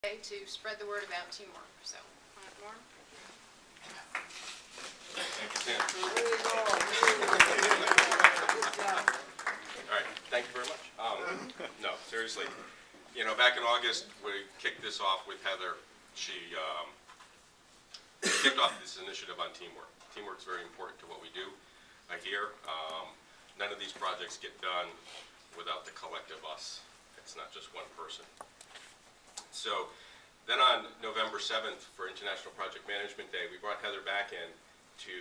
to spread the word about teamwork. So, Norm? Thank you, Sam. All right, thank you very much. No, seriously, back in August, we kicked this off with Heather. She kicked off this initiative on teamwork. Teamwork is very important to what we do here. None of these projects get done without the collective us. It's not just one person. So then on November 7th for International Project Management Day, we brought Heather back in to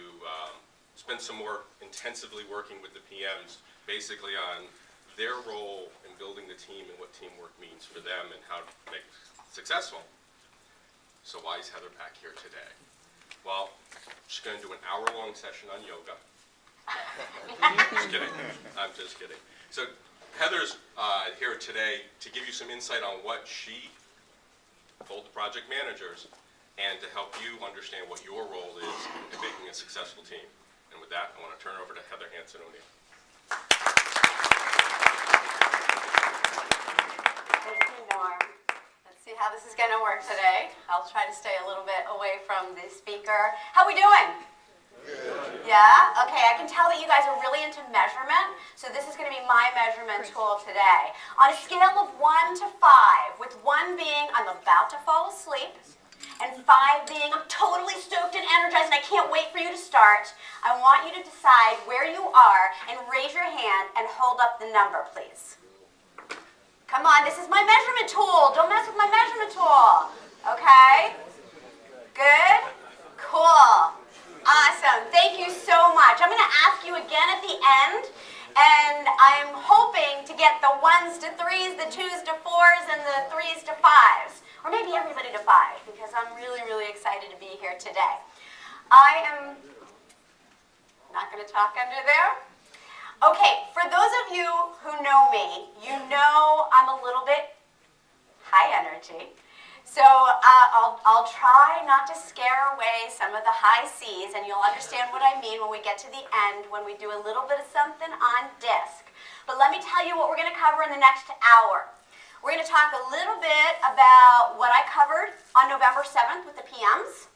spend some more intensively working with the PMs, basically on their role in building the team and what teamwork means for them and how to make it successful. So why is Heather back here today? Well, she's going to do an hour-long session on yoga. Just kidding. I'm just kidding. So Heather's here today to give you some insight on what she told the project managers and to help you understand what your role is in making a successful team. And with that, I want to turn it over to Heather Hanson-O'Neill. Thank you, Norm. Let's see how this is going to work today. I'll try to stay a little bit away from the speaker. How we doing? Good. Yeah? Okay, I can tell that you guys are really into measurement, so this is going to be my measurement tool today. On a scale of 1 to 5, with 1 being I'm about to fall asleep, and 5 being I'm totally stoked and energized and I can't wait for you to start, I want you to decide where you are and raise your hand and hold up the number, please. Come on, this is my measurement tool. Don't mess with my measurement tool. Okay? Good? Cool. Awesome. Thank you so much. I'm going to ask you again at the end, and I'm hoping to get the 1s to 3s, the 2s to 4s, and the 3s to 5s. Or maybe everybody to 5, because I'm really, really excited to be here today. I am not going to talk under there. Okay, for those of you who know me, you know I'm a little bit high energy. So I'll try not to scare away some of the high C's, and you'll understand what I mean when we get to the end, when we do a little bit of something on disc. But let me tell you what we're going to cover in the next hour. We're going to talk a little bit about what I covered on November 7th with the PMs.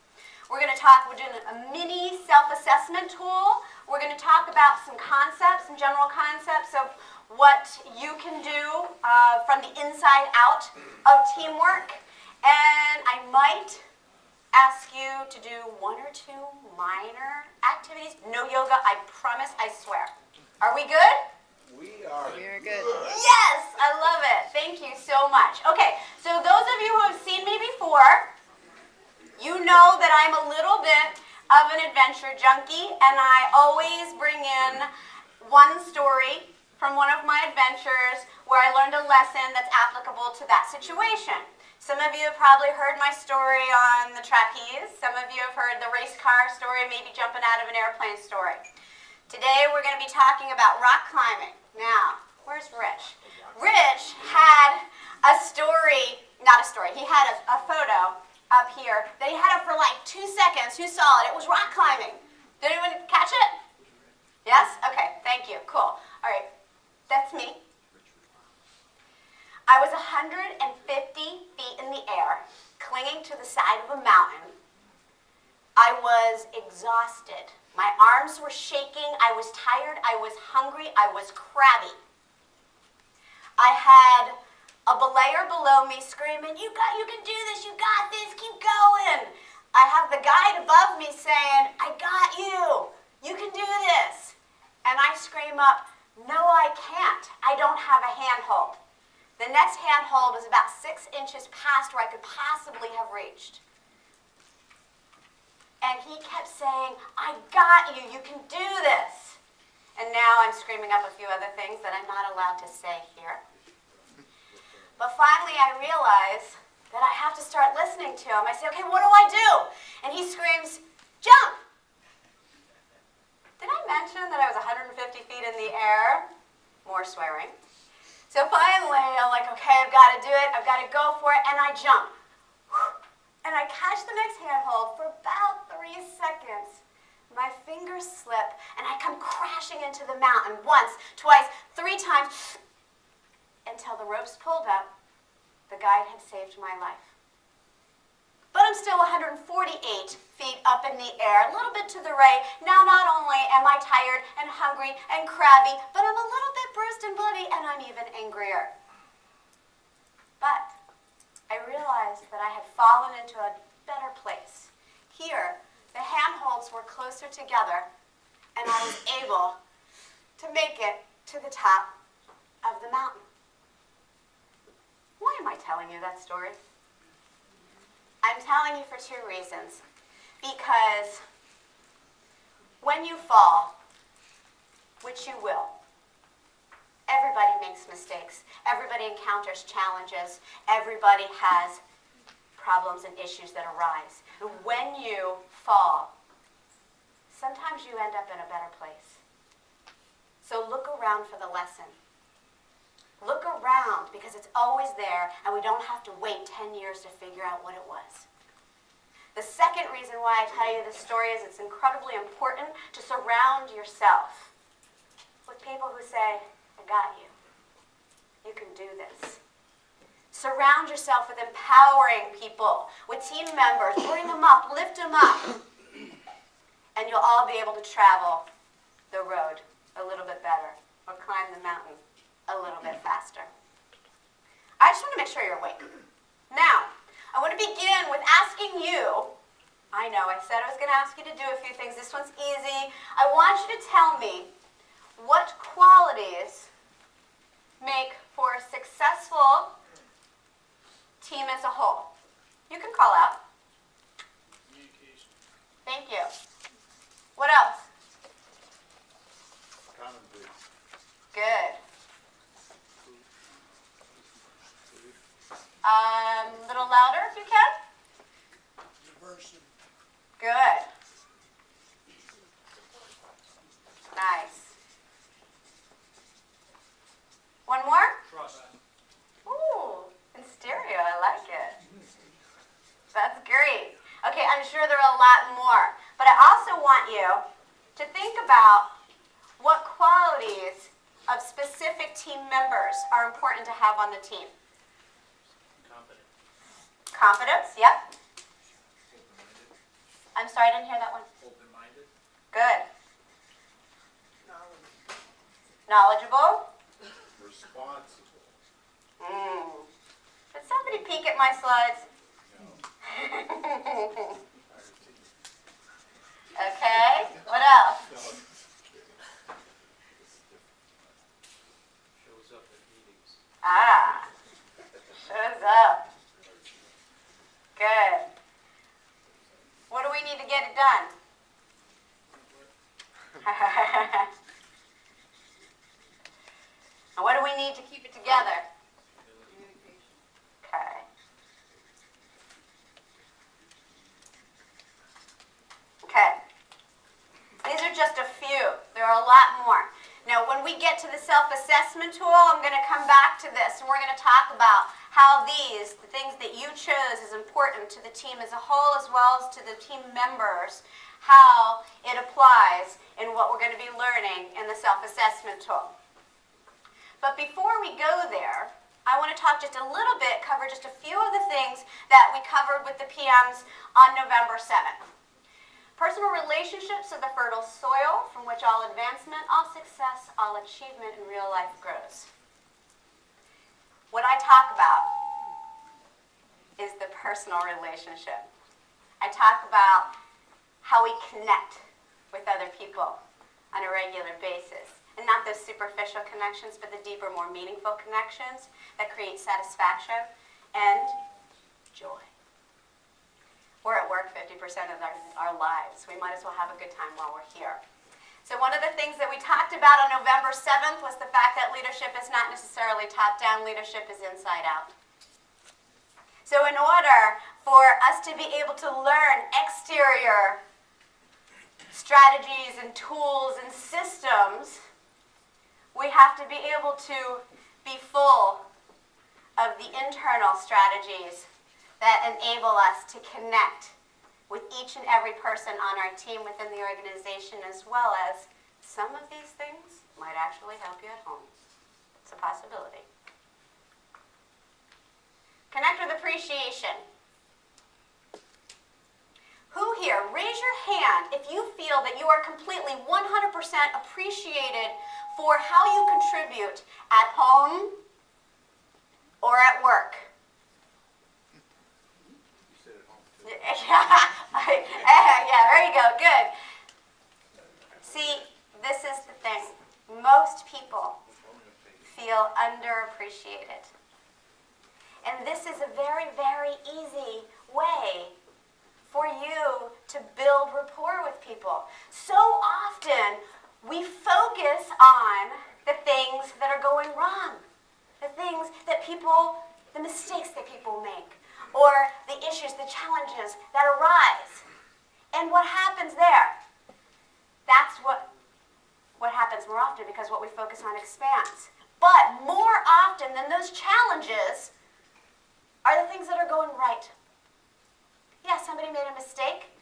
We're going to talk, we're doing a mini self-assessment tool. We're going to talk about some concepts, some general concepts of what you can do from the inside out of teamwork. And I might ask you to do 1 or 2 minor activities. No yoga, I promise, I swear. Are we good? We are. Very good. Yes, I love it. Thank you so much. Okay, so those of you who have seen me before, you know that I'm a little bit of an adventure junkie, and I always bring in one story from one of my adventures where I learned a lesson that's applicable to that situation. Some of you have probably heard my story on the trapeze. Some of you have heard the race car story, maybe jumping out of an airplane story. Today we're going to be talking about rock climbing. Now, where's Rich? Rich had a story, not a story, he had a photo up here that he had up for like 2 seconds. Who saw it? It was rock climbing. Did anyone catch it? Yes? Okay, thank you. Cool. All right, that's me. I was 150 feet in the air, clinging to the side of a mountain. I was exhausted. My arms were shaking. I was tired. I was hungry. I was crabby. I had a belayer below me screaming, you can do this, you got this, keep going. I have the guide above me saying, I got you, you can do this. And I scream up, no, I can't. I don't have a handhold. The next handhold was about 6 inches past where I could possibly have reached. And he kept saying, I got you, you can do this. And now I'm screaming up a few other things that I'm not allowed to say here. But finally I realize that I have to start listening to him. I say, okay, what do I do? And he screams, jump. Did I mention that I was 150 feet in the air? More swearing. So finally, I'm like, okay, I've got to do it. I've got to go for it. And I jump. And I catch the next handhold for about 3 seconds. My fingers slip, and I come crashing into the mountain once, twice, 3 times, until the ropes pulled up. The guide had saved my life. but I'm still 148 feet up in the air, a little bit to the right. Now not only am I tired and hungry and crabby, but I'm a little bit bruised and bloody, and I'm even angrier. But I realized that I had fallen into a better place. Here, the handholds were closer together, and I was able to make it to the top of the mountain. Why am I telling you that story? I'm telling you for two reasons. Because when you fall, which you will, everybody makes mistakes. Everybody encounters challenges. Everybody has problems and issues that arise. And when you fall, sometimes you end up in a better place. So look around for the lesson. Look around, because it's always there, and we don't have to wait 10 years to figure out what it was. The second reason why I tell you this story is it's incredibly important to surround yourself with people who say, I got you. You can do this. Surround yourself with empowering people, with team members. Bring them up, lift them up, and you'll all be able to travel the road a little bit better or climb the mountain a little bit faster. I just want to make sure you're awake. Now, I want to begin with asking you, I know I said I was going to ask you to do a few things. This one's easy. I want you to tell me what qualities make for a successful team as a whole. You can call out. Communication. Thank you. What else? Common good. Good. A little louder if you can. Diversity. Good. Nice. One more? Trust. Ooh, in stereo, I like it. That's great. Okay, I'm sure there are a lot more, but I also want you to think about what qualities of specific team members are important to have on the team. Confident. Confidence, yep. Open-minded. I'm sorry, I didn't hear that one. Open-minded. Good. Knowledgeable. Responsible. Did somebody peek at my slides? No. Okay, what else? Shows up at meetings. Ah, shows up. Good. What do we need to get it done? And what do we need to keep it together? Okay. Okay. These are just a few. There are a lot more. Now, when we get to the self-assessment tool, I'm going to come back to this, and we're going to talk about how these, the things that you chose, is important to the team as a whole, as well as to the team members, how it applies in what we're going to be learning in the self-assessment tool. But before we go there, I want to talk just a little bit, cover just a few of the things that we covered with the PMs on November 7th. Personal relationships are the fertile soil from which all advancement, all success, all achievement in real life grows. What I talk about is the personal relationship. I talk about how we connect with other people on a regular basis. And not those superficial connections, but the deeper, more meaningful connections that create satisfaction and joy. We're at work 50% of our lives. We might as well have a good time while we're here. So one of the things that we talked about on November 7th was the fact that leadership is not necessarily top-down, leadership is inside out. So in order for us to be able to learn exterior strategies and tools and systems, we have to be able to be full of the internal strategies that enable us to connect with each and every person on our team within the organization, as well as some of these things might actually help you at home. It's a possibility. Connect with appreciation. feel that you are completely 100% appreciated for how you contribute at home or at work. You sit at home too. Yeah, there you go, good. See, this is the thing. Most people feel underappreciated. And this is a very, very easy way for you to build rapport with people. So often, we focus on the things that are going wrong, the things that people, the mistakes that people make, or the issues, the challenges that arise. And what happens there? That's what happens more often, because what we focus on expands. But more often than those challenges are the things that are going right. Yeah, somebody made a mistake,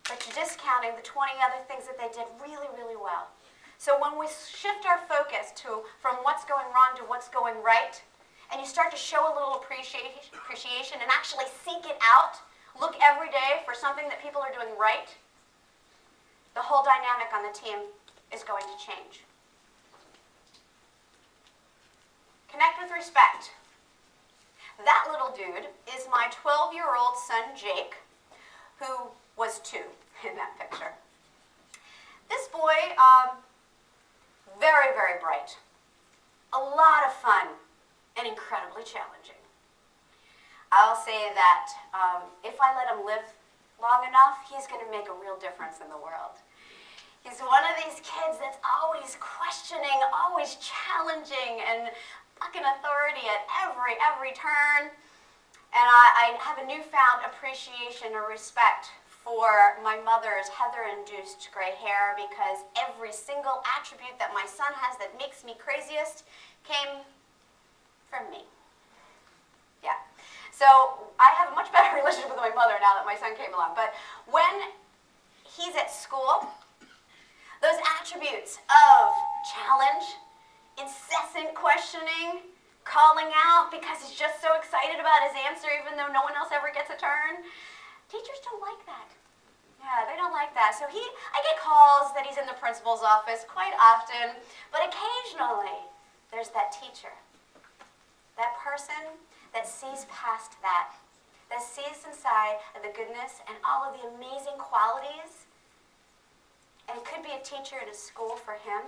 but you're discounting the 20 other things that they did really, really well. So when we shift our focus from what's going wrong to what's going right, and you start to show a little appreciation and actually seek it out, look every day for something that people are doing right, the whole dynamic on the team is going to change. Connect with respect. That little dude is my 12-year-old son, Jake, who was 2 in that picture. This boy, very, very bright, a lot of fun, and incredibly challenging. I'll say that if I let him live long enough, he's going to make a real difference in the world. He's one of these kids that's always questioning, always challenging, and fucking authority at every turn. And I have a newfound appreciation or respect for my mother's Heather-induced gray hair, because every single attribute that my son has that makes me craziest came from me. Yeah. So I have a much better relationship with my mother now that my son came along. But when he's at school, those attributes of challenge, incessant questioning, calling out because he's just so excited about his answer even though no one else ever gets a turn, teachers don't like that. Yeah, they don't like that. So I get calls that he's in the principal's office quite often, but occasionally there's that teacher, that person that sees past that sees inside of the goodness and all of the amazing qualities. And it could be a teacher in a school for him.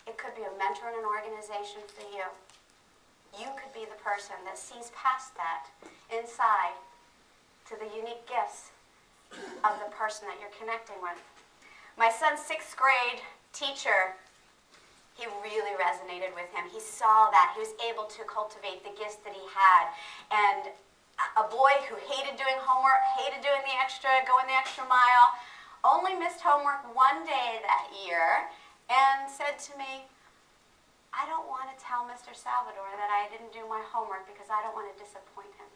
It could be a mentor in an organization for you. You could be the person that sees past that inside to the unique gifts of the person that you're connecting with. My son's 6th grade teacher, he really resonated with him. He saw that. He was able to cultivate the gifts that he had. And a boy who hated doing homework, hated doing the extra, going the extra mile, only missed homework one day that year and said to me, I don't want to tell Mr. Salvador that I didn't do my homework because I don't want to disappoint him.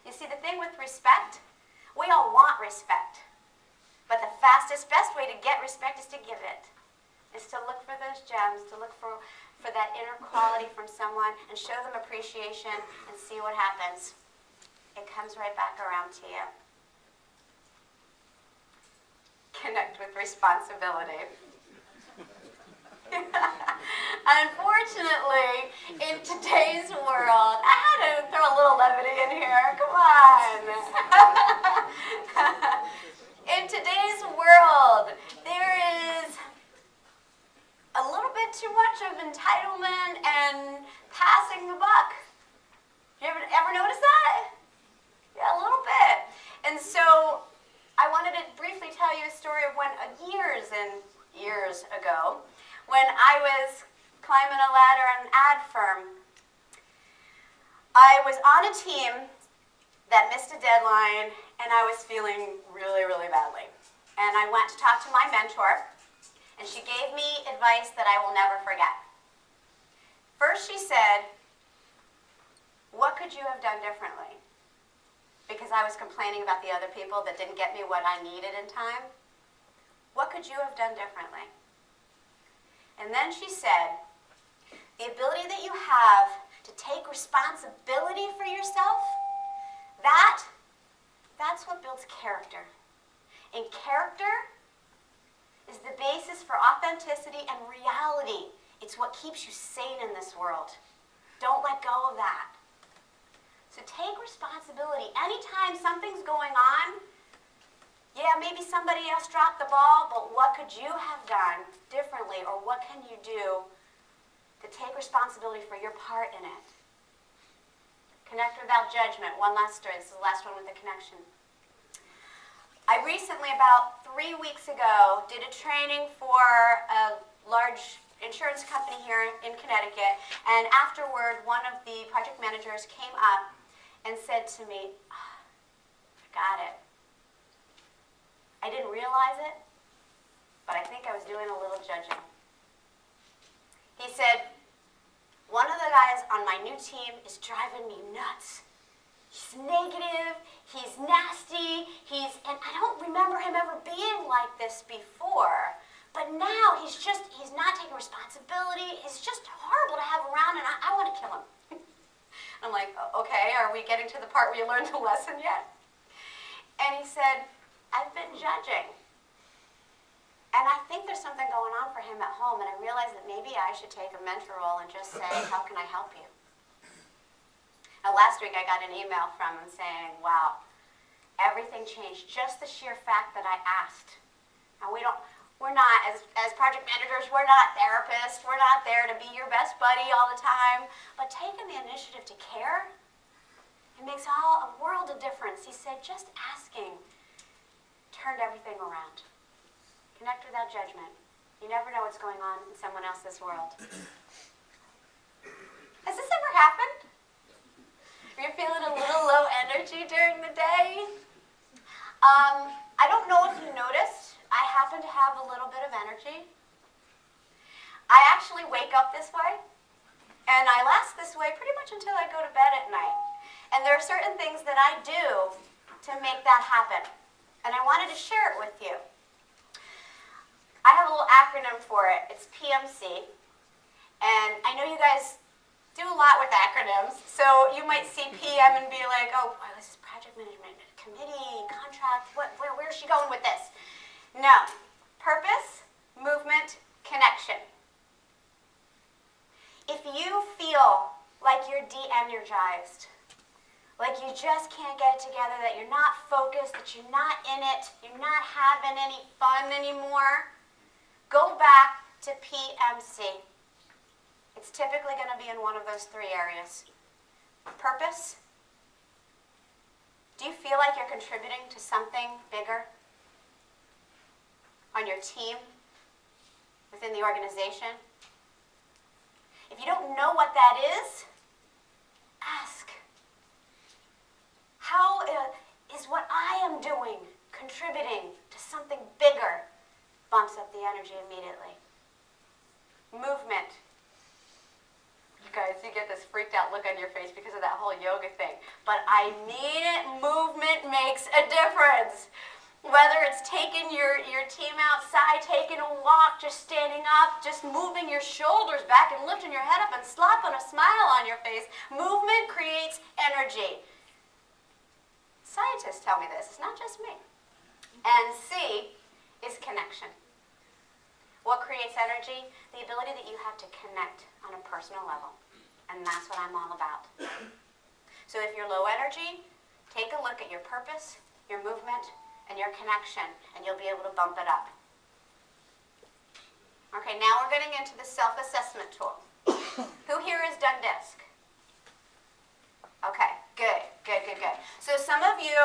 You see, the thing with respect, we all want respect. But the fastest, best way to get respect is to give it. Is to look for those gems, to look for that inner quality from someone and show them appreciation and see what happens. It comes right back around to you. Connect with responsibility. Unfortunately, in today's world, I had to throw a little levity in here. Come on. In today's world, there is a little bit too much of entitlement and passing the buck. You ever notice that? Yeah, a little bit. And so I wanted to briefly tell you a story of when years and years ago, when I was climbing a ladder at an ad firm. I was on a team that missed a deadline, and I was feeling really, really badly. And I went to talk to my mentor, and she gave me advice that I will never forget. First, she said, what could you have done differently? Because I was complaining about the other people that didn't get me what I needed in time. What could you have done differently? And then she said, the ability that you have to take responsibility for yourself, that's what builds character. And character is the basis for authenticity and reality. It's what keeps you sane in this world. Don't let go of that. So take responsibility. Anytime something's going on, yeah, maybe somebody else dropped the ball, but what could you have done differently, or what can you do to take responsibility for your part in it? Connect without judgment. One last story. This is the last one with the connection. I recently, about 3 weeks ago, did a training for a large insurance company here in Connecticut, and afterward, one of the project managers came up and said to me, I got it. I didn't realize it, but I think I was doing a little judging. He said, one of the guys on my new team is driving me nuts. He's negative, he's nasty, and I don't remember him ever being like this before. But now he's not taking responsibility. He's just horrible to have around, and I want to kill him. I'm like, okay, are we getting to the part where you learned the lesson yet? And he said, I've been judging. And I think there's something going on for him at home, and I realized that maybe I should take a mentor role and just say, how can I help you? Now, last week I got an email from him saying, wow, everything changed. Just the sheer fact that I asked. And we're not, as project managers, we're not therapists. We're not there to be your best buddy all the time. But taking the initiative to care, it makes a world of difference. He said, just asking turned everything around. Connect without judgment. You never know what's going on in someone else's world. Has this ever happened? You're feeling a little low energy during the day? I don't know if you noticed, I happen to have a little bit of energy. I actually wake up this way, and I last this way pretty much until I go to bed at night. And there are certain things that I do to make that happen. And I wanted to share it with you. I have a little acronym for it. It's PMC. And I know you guys do a lot with acronyms. So you might see PM and be like, oh, boy, this is project management, committee, contract. Where's she going with this? No. Purpose, movement, connection. If you feel like you're de-energized, like you just can't get it together, that you're not focused, that you're not in it, you're not having any fun anymore, go back to PMC. It's typically going to be in one of those 3 areas. Purpose. Do you feel like you're contributing to something bigger on your team, within the organization? If you don't know what that is, ask. How is what I am doing contributing to something bigger? Bumps up the energy immediately. Movement. You guys, you get this freaked out look on your face because of that whole yoga thing. But I mean it, movement makes a difference. Whether it's taking your team outside, taking a walk, just standing up, just moving your shoulders back and lifting your head up and slapping a smile on your face, movement creates energy. Scientists tell me this, it's not just me. And C is connection. What creates energy? The ability that you have to connect on a personal level. And that's what I'm all about. So if you're low energy, take a look at your purpose, your movement, and your connection, and you'll be able to bump it up. Okay, now we're getting into the self-assessment tool. Who here has done DISC? Okay, good. So some of you,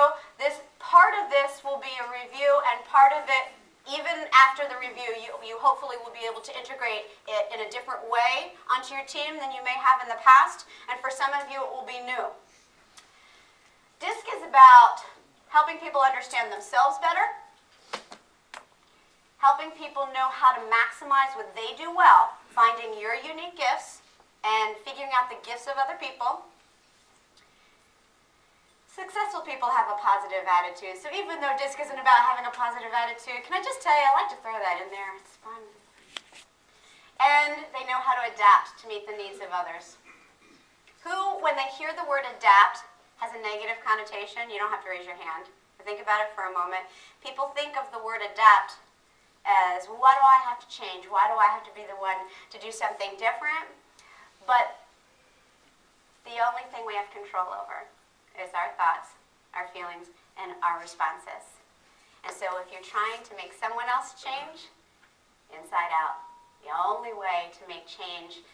part of this will be a review, and part of it, even after the review, you hopefully will be able to integrate it in a different way onto your team than you may have in the past, and for some of you it will be new. DISC is about helping people understand themselves better, helping people know how to maximize what they do well, finding your unique gifts, and figuring out the gifts of other people. Successful people have a positive attitude, so even though DISC isn't about having a positive attitude, can I just tell you, I like to throw that in there. It's fun. And they know how to adapt to meet the needs of others. Who, when they hear the word adapt, has a negative connotation? You don't have to raise your hand. Think about it for a moment. People think of the word adapt as, why do I have to change? Why do I have to be the one to do something different? But the only thing we have control over is our thoughts, our feelings, and our responses. And so if you're trying to make someone else change, inside out, the only way to make change,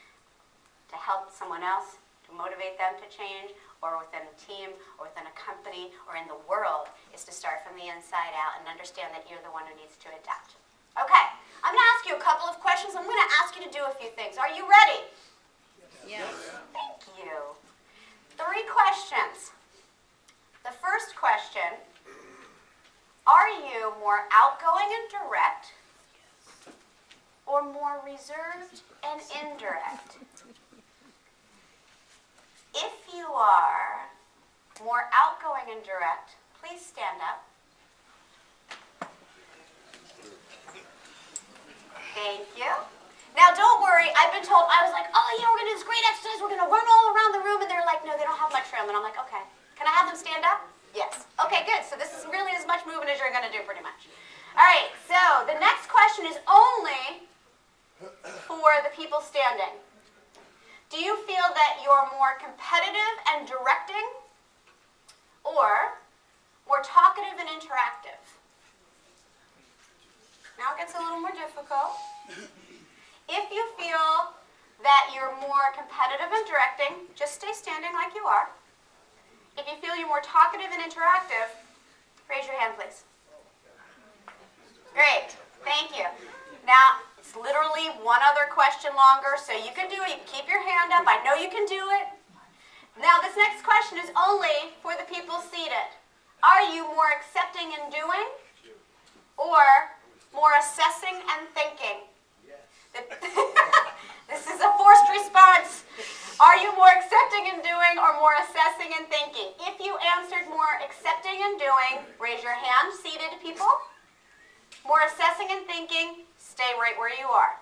to help someone else, to motivate them to change, or within a team, or within a company, or in the world, is to start from the inside out and understand that you're the one who needs to adapt. Okay, I'm going to ask you a couple of questions. I'm going to ask you to do a few things. Are you ready? Yes. Thank you. 3 questions. The first question, are you more outgoing and direct, or more reserved and indirect? If you are more outgoing and direct, please stand up. Thank you. Now don't worry, I've been told, I was like, oh yeah, we're going to do this great exercise, we're going to run all around the room, and they're like, no, they don't have much room. And I'm like, okay, can I have them stand up? Yes. Okay, good. So this is really as much movement as you're going to do pretty much. All right, so the next question is only for the people standing. Do you feel that you're more competitive and directing, or more talkative and interactive? Now it gets a little more difficult. If you feel that you're more competitive and directing, just stay standing like you are. If you feel you're more talkative and interactive, raise your hand, please. Great. Thank you. Now, it's literally one other question longer, so you can do it. You can keep your hand up. I know you can do it. Now, this next question is only for the people seated. Are you more accepting and doing, or more assessing and thinking? This is a forced response. Are you more accepting and doing, or more assessing and thinking? If you answered more accepting and doing, raise your hand, seated people. More assessing and thinking, stay right where you are.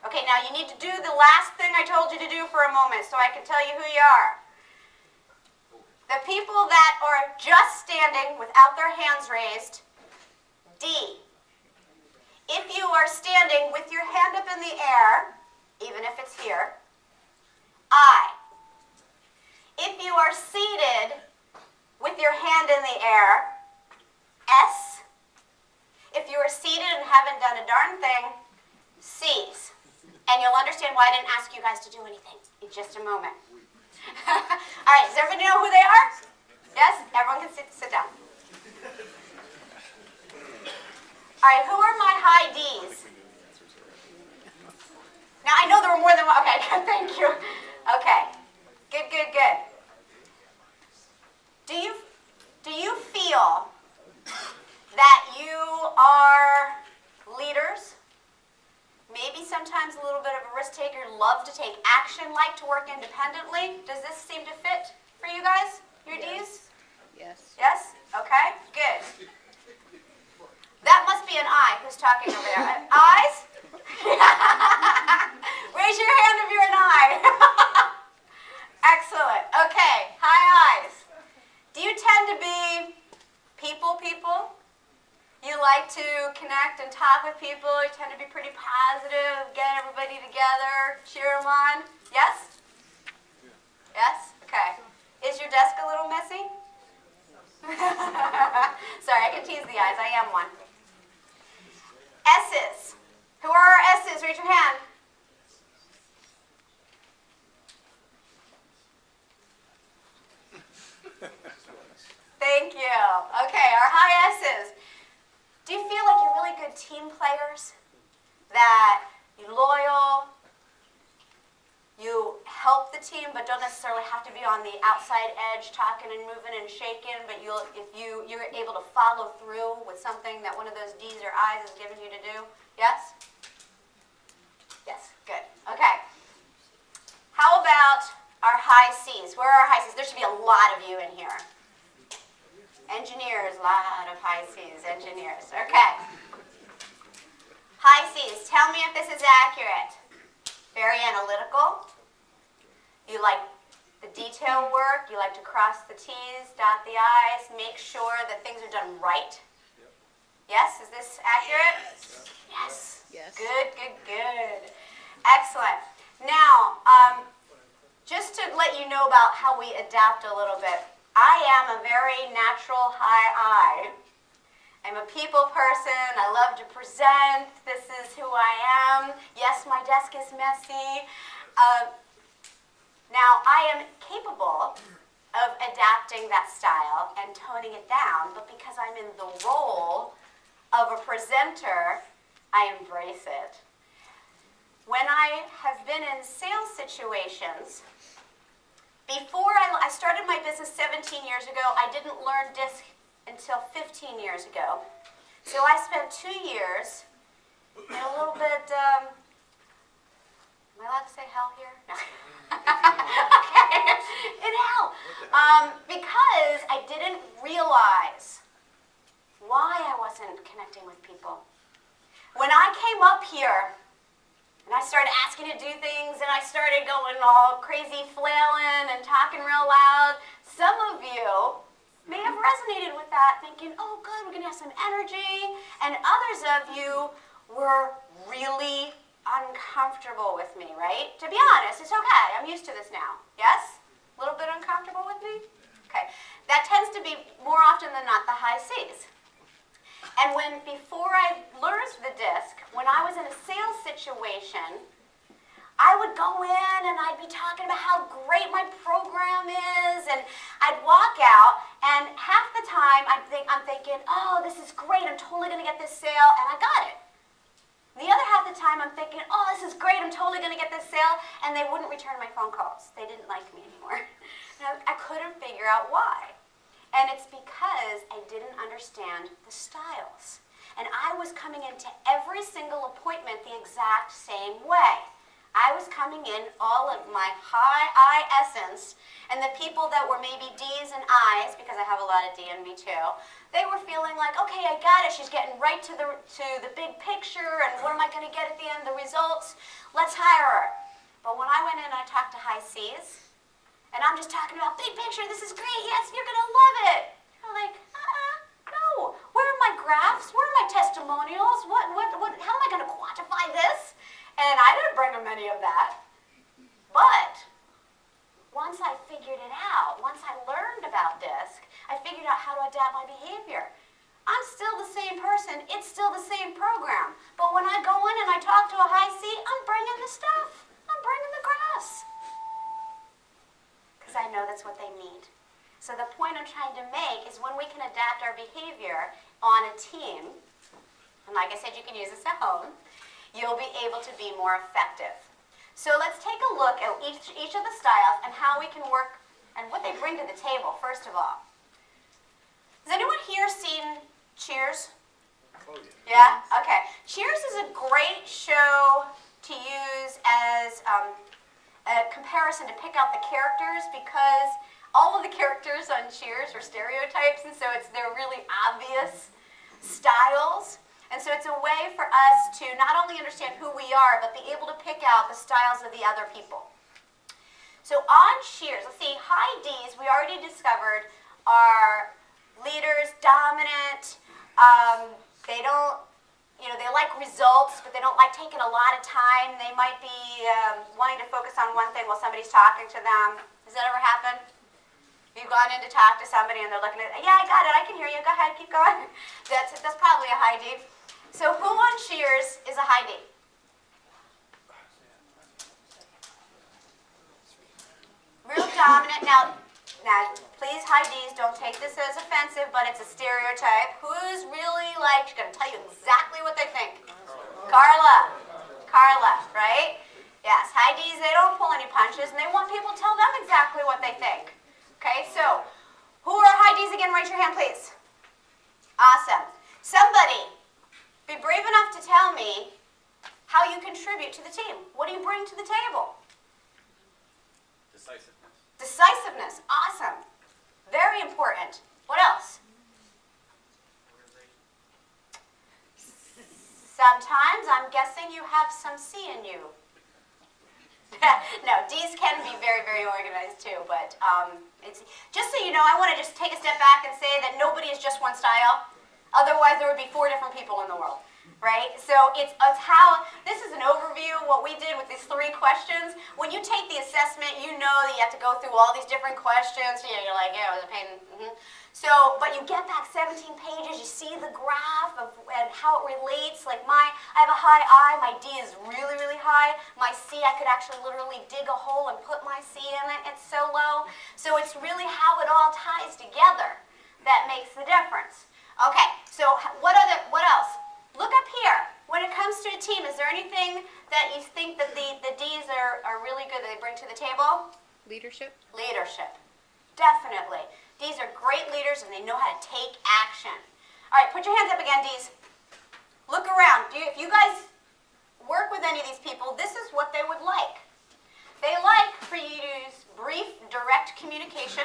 Okay, now you need to do the last thing I told you to do for a moment so I can tell you who you are. The people that are just standing without their hands raised, D. If you are standing with your hand up in the air, even if it's here, I. If you are seated with your hand in the air, S. If you are seated and haven't done a darn thing, C's. And you'll understand why I didn't ask you guys to do anything in just a moment. All right, does everybody know who they are? Yes? Everyone can sit down. All right, who are my high D's? Now, I know there were more than one. Okay, good, thank you. Okay, good, good, good. Do you feel that you are leaders? Maybe sometimes a little bit of a risk taker, love to take action, like to work independently. Does this seem to fit for you guys, your D's? Yes. Yes? Okay, good. That must be an I who's talking over there. Eyes? Raise your hand if you're an I. Excellent. Okay, high eyes. Do you tend to be people? You like to connect and talk with people. You tend to be pretty positive, get everybody together, cheer them on. Yes? Yes? Okay. Is your desk a little messy? Sorry, I can tease the eyes. I am one. S's. Who are our S's? Raise your hand. Thank you. Okay, our high S's. Do you feel like you're really good team players? That you're loyal, you help the team, but don't necessarily have to be on the outside edge talking and moving and shaking, but if you're able to follow through with something that one of those D's or I's is giving you to do? Yes? Yes, good. Okay. How about our high C's? Where are our high C's? There should be a lot of you in here. Engineers, a lot of high C's, engineers. Okay. High C's, tell me if this is accurate. Very analytical. You like the detail work. You like to cross the T's, dot the I's, make sure that things are done right. Yep. Yes? Is this accurate? Yes. Yes. Good, good, good. Excellent. Now, just to let you know about how we adapt a little bit, I am a very natural high I. I'm a people person. I love to present. This is who I am. Yes, my desk is messy. Now, I am capable of adapting that style and toning it down, but because I'm in the role of a presenter, I embrace it. When I have been in sales situations, before I started my business 17 years ago, I didn't learn DISC until 15 years ago. So I spent 2 years in a little bit, am I allowed to say hell here? No. Okay, in hell. Because I didn't realize why I wasn't connecting with people. When I came up here, and I started asking to do things, and I started going all crazy flailing and talking real loud, some of you may have resonated with that, thinking, oh good, we're going to have some energy, and others of you were really uncomfortable with me, right? To be honest, it's okay. I'm used to this now. Yes? A little bit uncomfortable with me? Okay. That tends to be more often than not the high C's. And before I learned the DISC, when I was in a sales situation, I would go in and I'd be talking about how great my program is, and I'd walk out, and half the time I'm thinking, oh, this is great, I'm totally going to get this sale, and I got it. The other half the time I'm thinking, oh, this is great, I'm totally going to get this sale, and they wouldn't return my phone calls. They didn't like me anymore. And I couldn't figure out why. And it's because I didn't understand the styles. And I was coming into every single appointment the exact same way. I was coming in all of my high I essence, and the people that were maybe D's and I's, because I have a lot of D in me too, they were feeling like, okay, I got it, she's getting right to the big picture, and what am I going to get at the end, the results? Let's hire her. But when I went in and I talked to high C's, and I'm just talking about big picture, this is great, yes, you're going to love it. I'm like, no, where are my graphs? Where are my testimonials? How am I going to quantify this? And I didn't bring them any of that. But once I figured it out, once I learned about DISC, I figured out how to adapt my behavior. I'm still the same person. It's still the same program. But when I go in and I talk to a high C, I'm bringing the stuff. I'm bringing the graphs. Because I know that's what they need. So the point I'm trying to make is when we can adapt our behavior on a team, and like I said, you can use this at home, you'll be able to be more effective. So let's take a look at each of the styles and how we can work and what they bring to the table, first of all. Has anyone here seen Cheers? Oh, yeah. Yeah? Okay. Cheers is a great show to use as a comparison to pick out the characters, because all of the characters on Cheers are stereotypes, and so they're really obvious styles. And so it's a way for us to not only understand who we are, but be able to pick out the styles of the other people. So on Cheers, let's see, high D's, we already discovered, are leaders, dominant. They don't, they like results, but they don't like taking a lot of time. They might be wanting to focus on one thing while somebody's talking to them. Has that ever happened? You've gone in to talk to somebody and they're looking at, yeah, I got it, I can hear you, go ahead, keep going. That's probably a high D. So who on Cheers is a high D? Real dominant. Now, please, high Ds, don't take this as offensive, but it's a stereotype. Who's really like, she's going to tell you exactly what they think? Carla, right? Yes, high Ds, they don't pull any punches, and they want people to tell them exactly what they think. Okay, so who are high Ds again? Raise your hand, please. Awesome. Somebody, be brave enough to tell me how you contribute to the team. What do you bring to the table? Decisiveness. Decisiveness. Awesome. Very important. What else? Organization. Sometimes I'm guessing you have some C in you. No, D's can be very, very organized too, but it's just so you know, I want to just take a step back and say that nobody is just one style. Otherwise, there would be 4 different people in the world, right? So it's how, this is an overview of what we did with these 3 questions. When you take the assessment, you know that you have to go through all these different questions. You know, you're like, yeah, it was a pain. So, but you get back 17 pages, you see the graph of and how it relates. Like I have a high I, my D is really, really high. My C, I could actually literally dig a hole and put my C in it. It's so low. So it's really how it all ties together that makes the difference. Okay, so what else? Look up here. When it comes to a team, is there anything that you think that the D's are really good that they bring to the table? Leadership. Leadership. Definitely. D's are great leaders and they know how to take action. All right, put your hands up again, D's. Look around. If you guys work with any of these people, this is what they would like. They like for you to use brief, direct communication.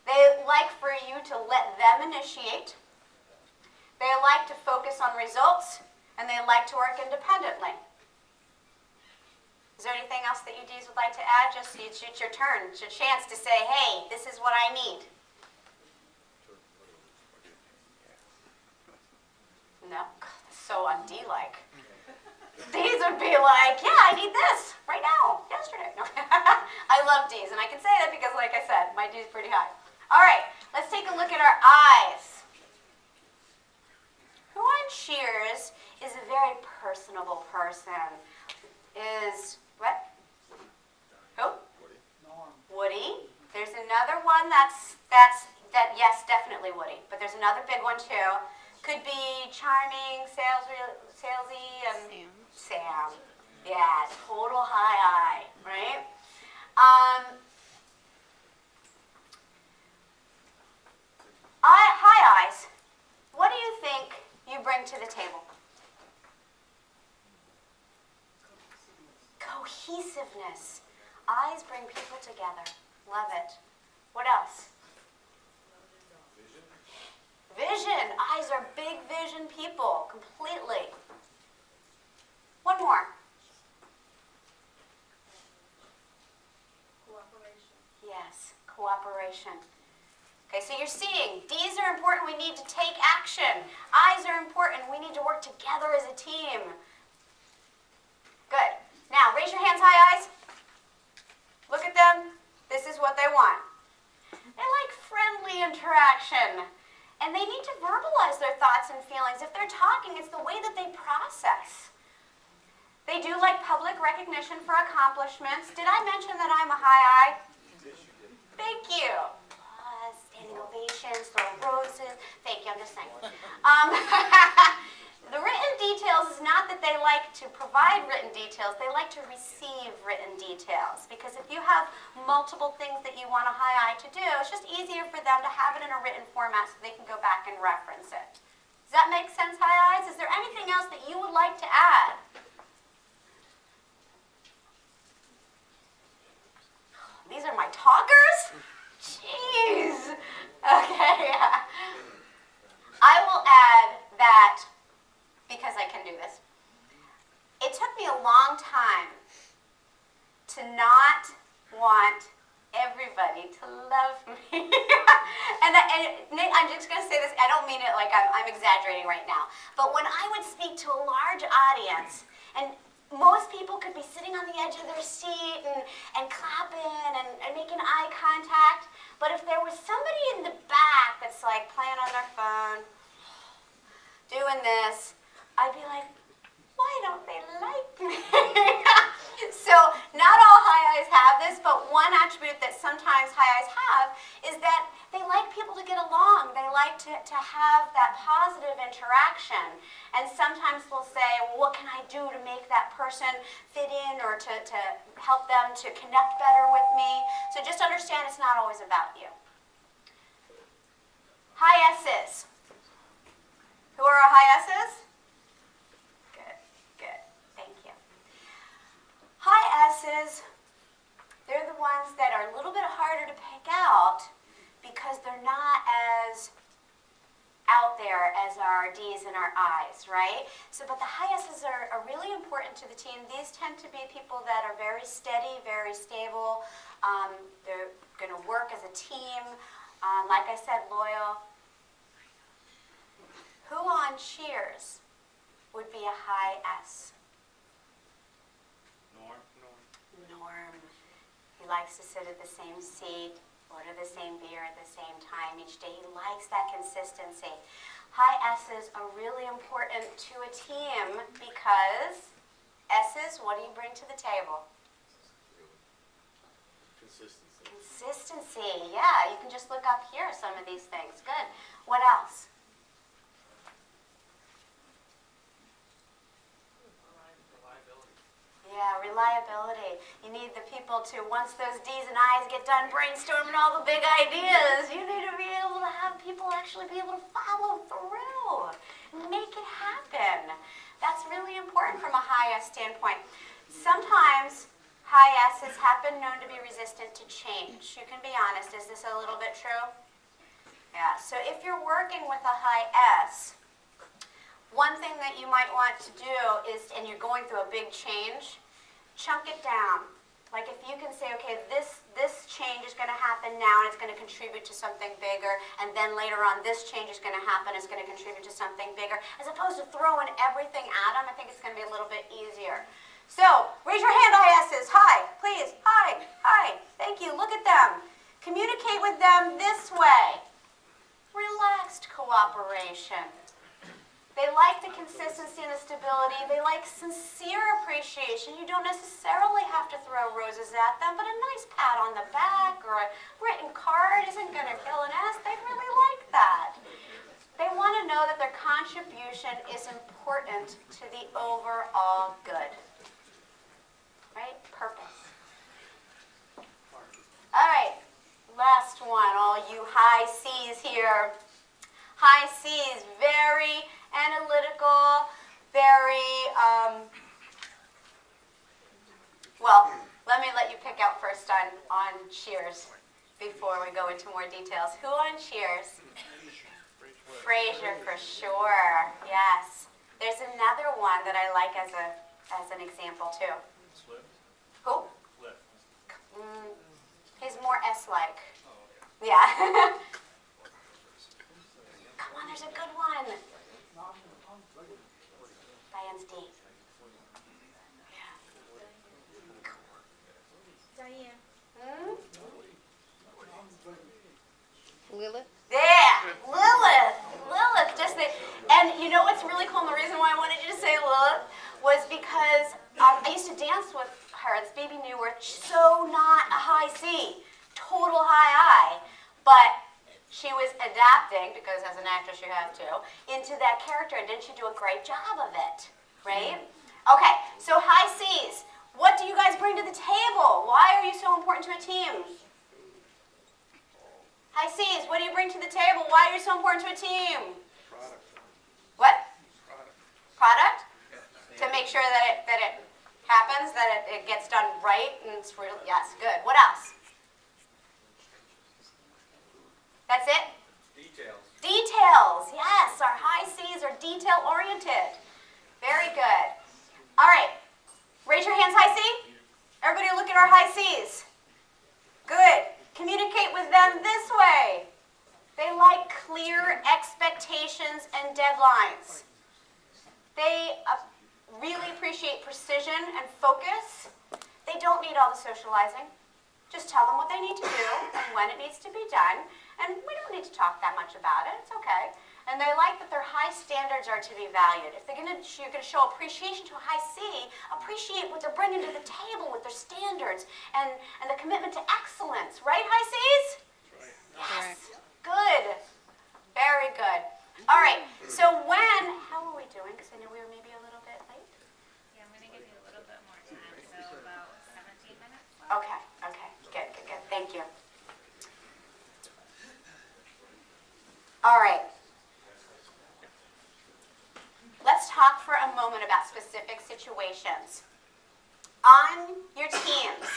They like for you to let them initiate. They like to focus on results, and they like to work independently. Is there anything else that you D's would like to add? Just it's your turn. It's your chance to say, hey, this is what I need. No? So un-D-like. D's would be like, yeah, I need this right now, yesterday. No. I love D's, and I can say that because, like I said, my D's pretty high. All right, let's take a look at our I's. Who on Cheers is a very personable person? Is, what? Who? Woody. There's another one yes, definitely Woody. But there's another big one too. Could be charming, salesy, and Sam. Yeah, total high I, right? High I's. What do you think you bring to the table? Cohesiveness. I's bring people together. Love it. What else? Vision. I's are big vision people, completely. One more. Cooperation. Yes, cooperation. Okay, so you're seeing, D's are important, we need to take action. I's are important, we need to work together as a team. Good. Now, raise your hands high, I's. Look at them. This is what they want. They like friendly interaction. And they need to verbalize their thoughts and feelings. If they're talking, it's the way that they process. They do like public recognition for accomplishments. Did I mention that I'm a high I? Thank you. Applause, standing ovations, throwing roses. Thank you, I'm just saying. The written details is not that they like to provide written details, they like to receive written details. Because if you have multiple things that you want a high I to do, it's just easier for them to have it in a written format so they can go back and reference it. Does that make sense, high I's? Is there anything else that you would like to add? These are my talkers? Jeez. Okay. I will add that, because I can do this, it took me a long time to not want everybody to love me. and I'm just going to say this, I don't mean it like I'm exaggerating right now, but when I would speak to a large audience, and most people could be sitting on the edge of their seat and clapping and making eye contact, but if there was somebody in the back that's like playing on their phone, doing this, I'd be like, why don't they like me? So not all high I's have this, but one attribute that sometimes high I's have is that they like people to get along. They like to have that positive interaction. And sometimes they'll say, well, what can I do to make that person fit in or to help them to connect better with me? So just understand it's not always about you. High S's. Who are our high S's? Good. Thank you. High S's, they're the ones that are a little bit harder to pick out because they're not as out there as our D's and our I's, right? So, but the high S's are really important to the team. These tend to be people that are very steady, very stable. They're going to work as a team. Like I said, loyal. Who on cheers would be a high S? Norm. He likes to sit at the same seat, order the same beer at the same time each day. He likes that consistency. High S's are really important to a team because S's, what do you bring to the table? Consistency. Consistency, yeah. You can just look up here some of these things. Good. What else? Reliability. Yeah, reliability. You need the people to, once those D's and I's get done brainstorming all the big ideas, you need to be able to have people actually be able to follow through and make it happen. That's really important from a high S standpoint. Sometimes high S's have been known to be resistant to change. You can be honest, is this a little bit true? Yeah, so if you're working with a high S, one thing that you might want to do is, and you're going through a big change, chunk it down. Like if you can say, okay, this change is going to happen now and it's going to contribute to something bigger, and then later on this change is going to happen, it's going to contribute to something bigger, as opposed to throwing everything at them, I think it's going to be a little bit easier. So, raise your hand, ISs. Hi, please. Hi, hi. Thank you. Look at them. Communicate with them this way. Relaxed cooperation. They like the consistency and the stability. They like sincere appreciation. You don't necessarily have to throw roses at them, but a nice pat on the back or a written card isn't going to kill an ass. They really like that. They want to know that their contribution is important to the overall good. Right? Purpose. All right. Last one, all you high C's here. High C's, very analytical, very, well, let you pick out first on cheers before we go into more details. Who on cheers? Fraser for sure, yes. There's another one that I like as an example too. Slip. Who? Flip. He's more S-like. Yeah. Come on, there's a good one. Diane's D. Yeah. Diane. Lilith? Yeah, Lilith. Just the, and you know what's really cool, and the reason why I wanted you to say Lilith was because I used to dance with her. It's Baby Newer. So not a high C, total high I, but she was adapting, because as an actress you have to, into that character, and didn't she do a great job of it, right? Okay, so high C's. What do you guys bring to the table? Why are you so important to a team? High C's, what do you bring to the table? Why are you so important to a team? Product. What? Product? To make sure that it happens, that it gets done right, and it's really, yes, good. What else? That's it? Details. Details, yes. Our high C's are detail-oriented. Very good. All right. Raise your hands, high C. Everybody look at our high C's. Good. Communicate with them this way. They like clear expectations and deadlines. They really appreciate precision and focus. They don't need all the socializing. Just tell them what they need to do and when it needs to be done. And we don't need to talk that much about it. It's okay. And they like that their high standards are to be valued. If you're going to show appreciation to a high C, appreciate what they're bringing to the table with their standards and the commitment to excellence. Right, high C's? Right. Yes. Good. Very good. All right. So how are we doing? Because I know we were maybe a little bit late. Yeah, I'm going to give you a little bit more time, so about 17 minutes. Okay. Good. Thank you. All right. Let's talk for a moment about specific situations. On your teams,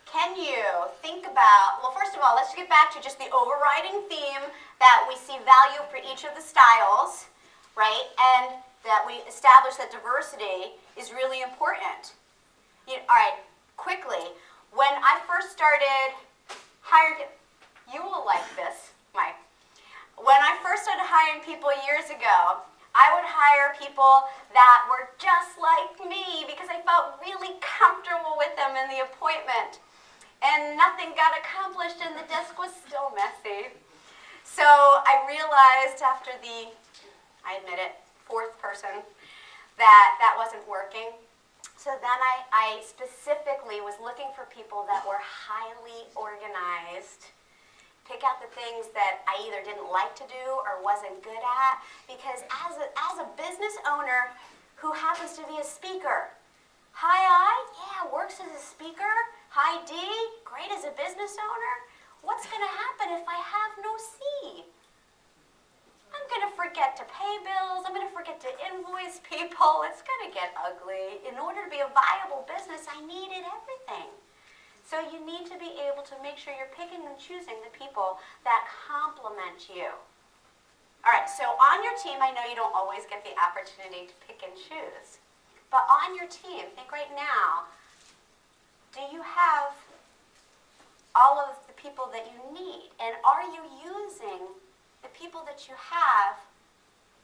can you think about, well, first of all, let's get back to just the overriding theme that we see value for each of the styles, right? And that we establish that diversity is really important. All right, quickly, when I first started hiring, you will like this, Mike. When I first started hiring people years ago, I would hire people that were just like me because I felt really comfortable with them in the appointment. And nothing got accomplished and the desk was still messy. So I realized after the, I admit it, fourth person, that wasn't working. So then I specifically was looking for people that were highly organized. Pick out the things that I either didn't like to do or wasn't good at. Because as a business owner who happens to be a speaker, high I, yeah, works as a speaker. High D, great as a business owner. What's going to happen if I have no C? I'm going to forget to pay bills. I'm going to forget to invoice people. It's going to get ugly. In order to be a viable business, I needed everything. So you need to be able to make sure you're picking and choosing the people that complement you. All right, so on your team, I know you don't always get the opportunity to pick and choose. But on your team, think right now, do you have all of the people that you need? And are you using the people that you have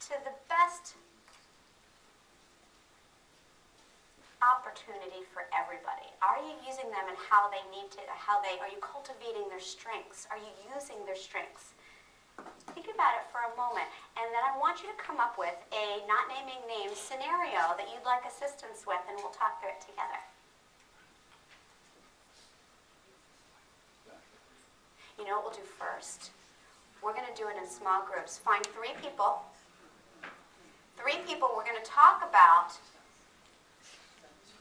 to the best opportunity for everybody? Are you using them in how they need to, are you cultivating their strengths? Are you using their strengths? Think about it for a moment. And then I want you to come up with a not naming names scenario that you'd like assistance with, and we'll talk through it together. You know what we'll do first? We're going to do it in small groups. Find 3 people. 3 people we're going to talk about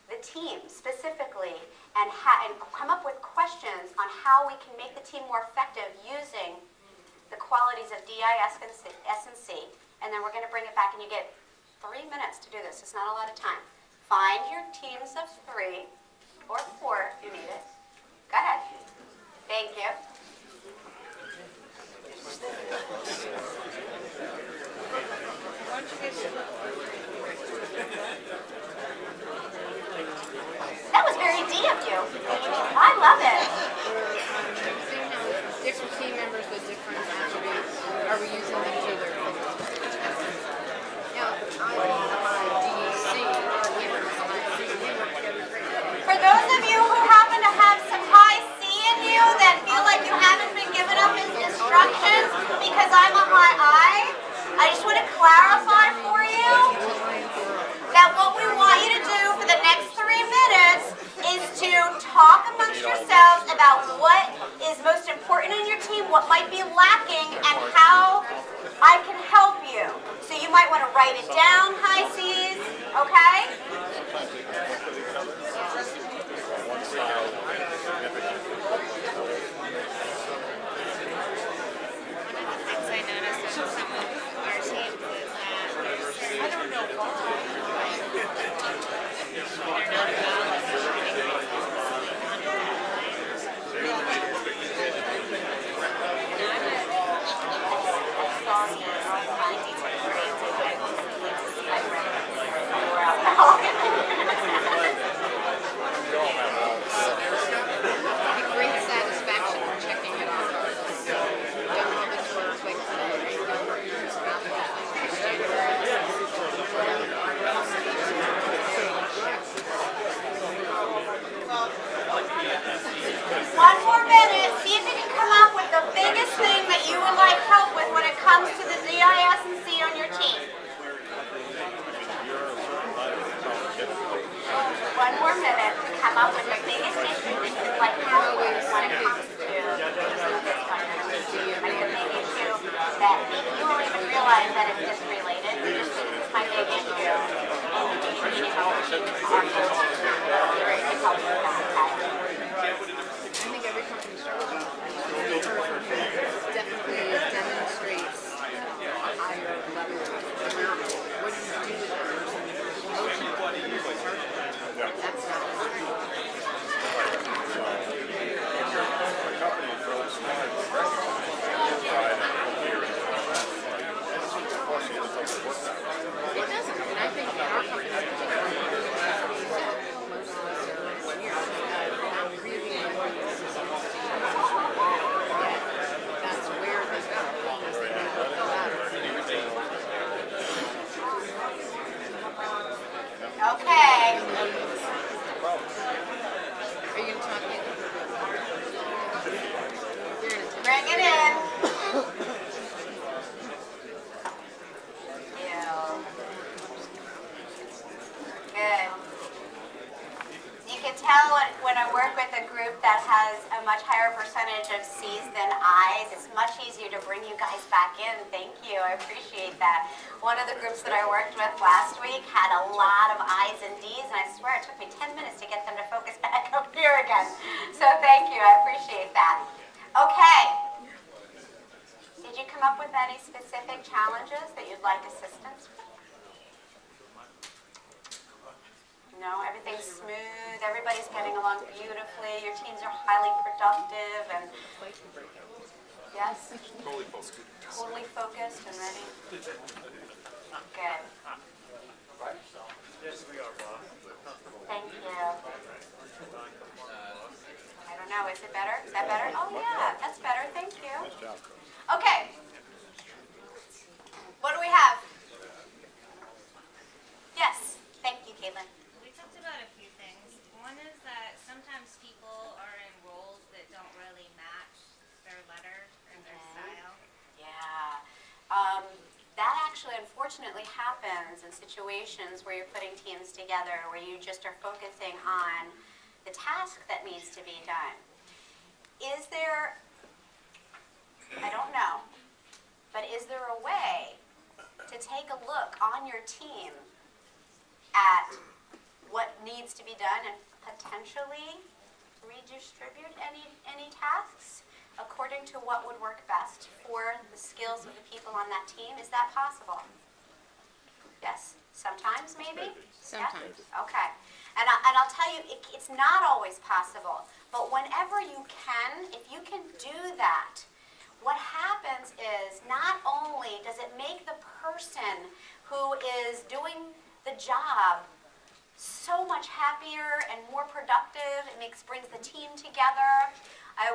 the team specifically and come up with questions on how we can make the team more effective using the qualities of DIS and S&C. And then we're going to bring it back, and you get 3 minutes to do this. It's not a lot of time. Find your teams of 3 or 4 if you need it. Go ahead. Thank you. That was very D of you. I love it. Seeing how different team members with different attributes, are we using them to their Now, I'm DEC, we work together great. For those of you who happen to have some high C in you that feel like you haven't been given up instructions because I'm a high I just want to clarify for you that what we want you to do for the next 3 minutes is to talk amongst yourselves about what is most important in your team, what might be lacking, and how I can help you. So you might want to write it down, high C's, okay? Here has a much higher percentage of C's than I's. It's much easier to bring you guys back in. Thank you. I appreciate that. One of the groups that I worked with last week had a lot of I's and D's, and I swear it took me 10 minutes to get them to focus back up here again. So thank you. I appreciate that. Okay. Did you come up with any specific challenges that you'd like assistance with? No, everything's smooth, everybody's getting along beautifully, your teams are highly productive, and yes? Totally focused. Totally focused and ready? Good. Yes, we are, Bob. Thank you. I don't know, is it better? Is that better? Oh yeah, that's better, thank you. Okay. What do we have? Yes, thank you, Caitlin. We talked about a few things. One is that sometimes people are in roles that don't really match their letter and their style. Yeah. That actually unfortunately happens in situations where you're putting teams together, where you just are focusing on the task that needs to be done. Is there, I don't know, but is there a way to take a look on your team at what needs to be done and potentially redistribute any tasks according to what would work best for the skills of the people on that team? Is that possible? Yes? Sometimes maybe? Sometimes. Yeah? Okay. And I'll tell you, it's not always possible, but whenever you can, if you can do that, what happens is not only does it make the person who is doing the job so much happier and more productive, brings the team together. I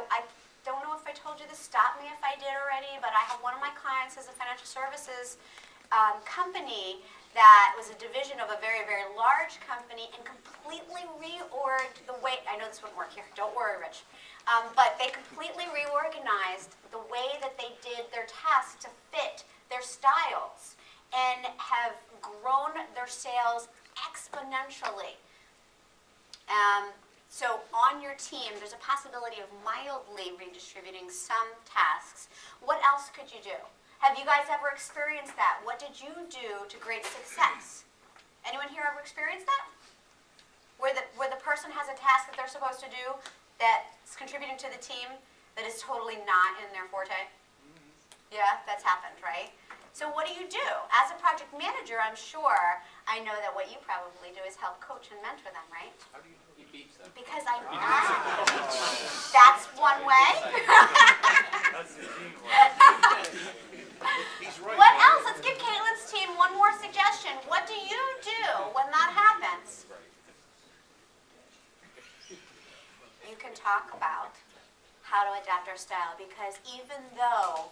don't know if I told you this, stop me if I did already, but I have one of my clients as a financial services company that was a division of a very, very large company and completely reorged the way, I know this wouldn't work here, don't worry, Rich, but they completely reorganized the way that they did their tasks to fit their styles and have grown their sales exponentially. So on your team, there's a possibility of mildly redistributing some tasks. What else could you do? Have you guys ever experienced that? What did you do to great success? Anyone here ever experienced that? Where the person has a task that they're supposed to do that's contributing to the team that is totally not in their forte? Yeah, that's happened, right? So what do you do? As a project manager, I'm sure I know that what you probably do is help coach and mentor them, right? He beeps them. Because I that's one way. That's the Gene one. What else? Let's give Caitlin's team one more suggestion. What do you do when that happens? You can talk about how to adapt our style, because even though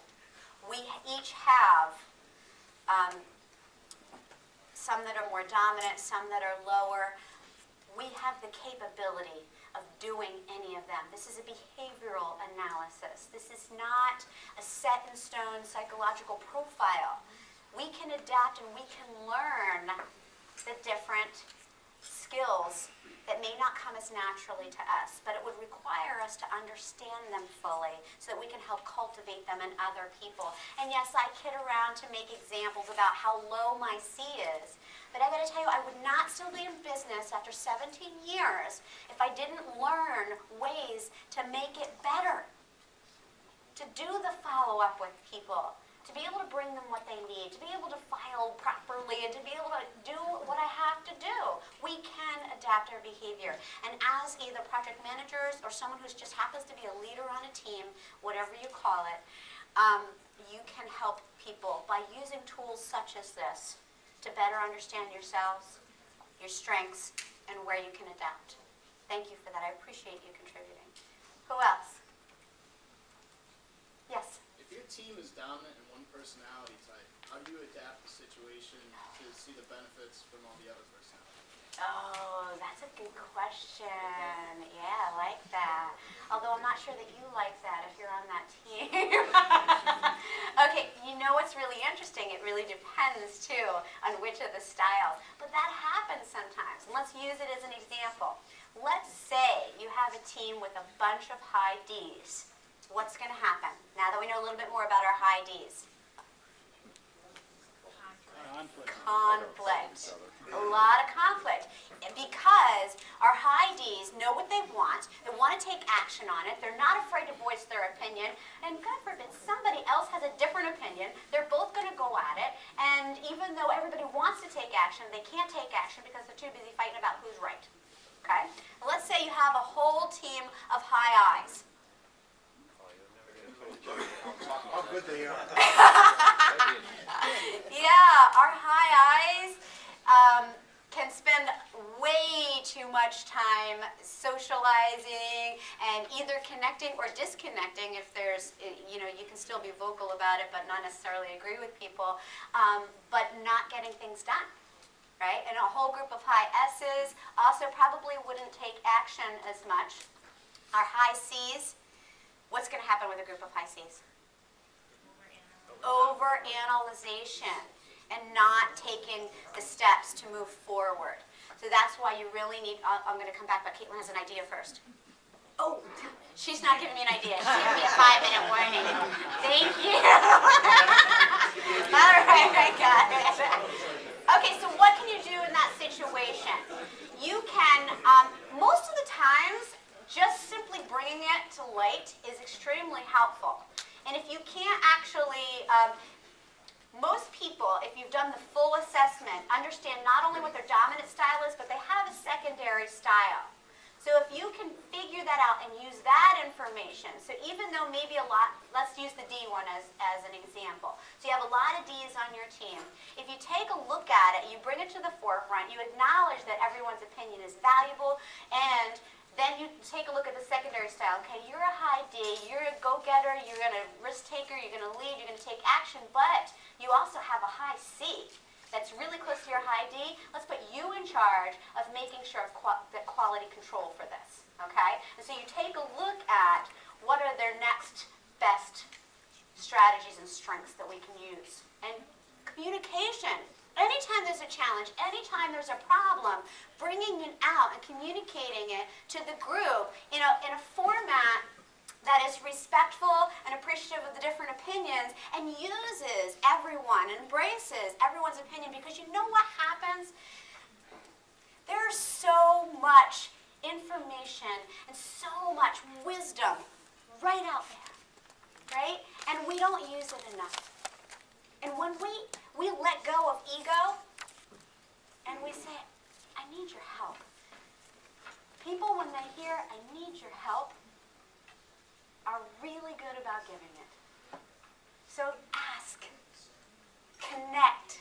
we each have some that are more dominant, some that are lower, we have the capability of doing any of them. This is a behavioral analysis. This is not a set-in-stone psychological profile. We can adapt and we can learn the different skills that may not come as naturally to us, but it would require us to understand them fully so that we can help cultivate them in other people. And yes, I kid around to make examples about how low my C is, but I gotta tell you, I would not still be in business after 17 years if I didn't learn ways to make it better, to do the follow-up with people, to be able to bring them what they need, to be able to file properly, and to be able to do what I have to do. We can adapt our behavior. And as either project managers or someone who just happens to be a leader on a team, whatever you call it, you can help people by using tools such as this to better understand yourselves, your strengths, and where you can adapt. Thank you for that. I appreciate you contributing. Who else? Yes? If your team is dominant in one personality type, how do you adapt the situation to see the benefits from all the other personalities? Oh, that's a good question. Yeah, I like that. Although I'm not sure that you like that if you're on that team. Okay, you know what's really interesting? It really depends, too, on which of the styles. But that happens sometimes. And let's use it as an example. Let's say you have a team with a bunch of high Ds. What's going to happen now that we know a little bit more about our high Ds? Conflict. A lot of conflict. Because our high Ds know what they want to take action on it, they're not afraid to voice their opinion, and God forbid somebody else has a different opinion, they're both going to go at it, and even though everybody wants to take action, they can't take action because they're too busy fighting about who's right. Okay? Let's say you have a whole team of high Is. How good they are. Yeah, our high Is can spend way too much time socializing and either connecting or disconnecting if there's, you can still be vocal about it but not necessarily agree with people, but not getting things done, right? And a whole group of high S's also probably wouldn't take action as much. Our high C's, what's going to happen with a group of high C's? Overanalyzation and not taking the steps to move forward. So that's why you really need, I'm going to come back, but Caitlin has an idea first. Oh, she's not giving me an idea. She's giving me a 5-minute warning. Thank you. All right, I got it. Okay, so what can you do in that situation? You can, most of the times, just simply bringing it to light is extremely helpful. And if you can't actually, most people, if you've done the full assessment, understand not only what their dominant style is, but they have a secondary style. So if you can figure that out and use that information, so even though maybe a lot, let's use the D one as an example. So you have a lot of Ds on your team. If you take a look at it, you bring it to the forefront, you acknowledge that everyone's opinion is valuable, and then you take a look at the secondary style. Okay, you're a high D, you're a go-getter, you're a risk taker, you're going to lead, you're going to take action, but you also have a high C that's really close to your high D. Let's put you in charge of making sure of the quality control for this, okay? And so you take a look at what are their next best strategies and strengths that we can use. And communication. Anytime there's a challenge, anytime there's a problem, bringing it out and communicating it to the group in a format that is respectful and appreciative of the different opinions and uses everyone, embraces everyone's opinion, because you know what happens? There's so much information and so much wisdom right out there, right? And we don't use it enough. And when we let go of ego and we say, I need your help. People, when they hear, I need your help, are really good about giving it. So ask, connect,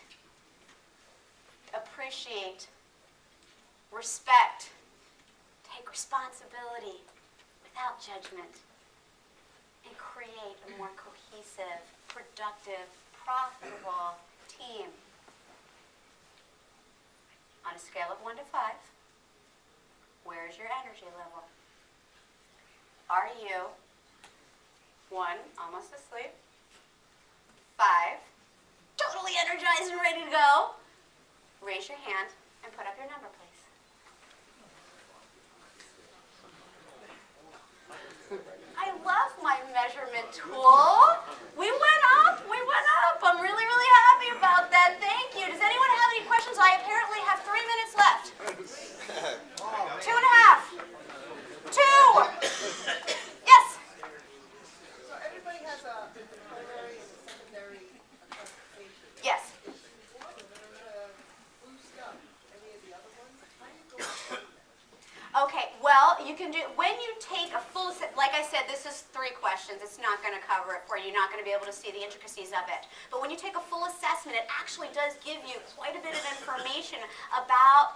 appreciate, respect, take responsibility without judgment, and create a more cohesive, productive, profitable team. On a scale of 1 to 5, where is your energy level? Are you 1, almost asleep, 5, totally energized and ready to go? Raise your hand and put up your number, please. I love my measurement tool. We went up. I'm really, really happy about that. Thank you. Does anyone have any questions? I apparently have 3 minutes left. 2.5. 2. Yes? So everybody has a primary and secondary classification. Yes. To boost up any of the other ones, how do you go about that? Okay, well, you can do, when you take a full, like I said, this is 3 questions. It's not going to cover it for you. You're not going to be able to see the intricacies of it. But when you take a full assessment, it actually does give you quite a bit of information about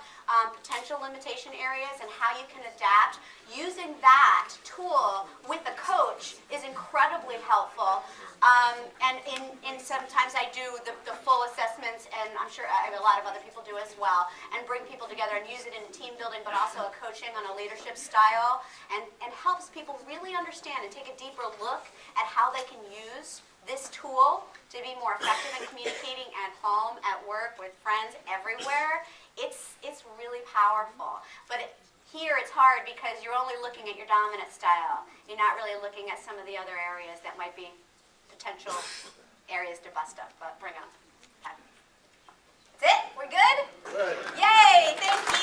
potential limitation areas and how you can adapt. Using that tool with a coach is incredibly helpful. And sometimes I do the full assessments, and I'm sure a lot of other people do as well, and bring people together and use it in team building, but also a coaching on a leadership style, and helps people really understand and take a deeper look at how they can use this tool to be more effective in communicating at home, at work, with friends, everywhere. It's really powerful. But Here it's hard because you're only looking at your dominant style. You're not really looking at some of the other areas that might be potential areas to bust up, but bring up. Okay. That's it? We're good? Good. Yay! Thank you.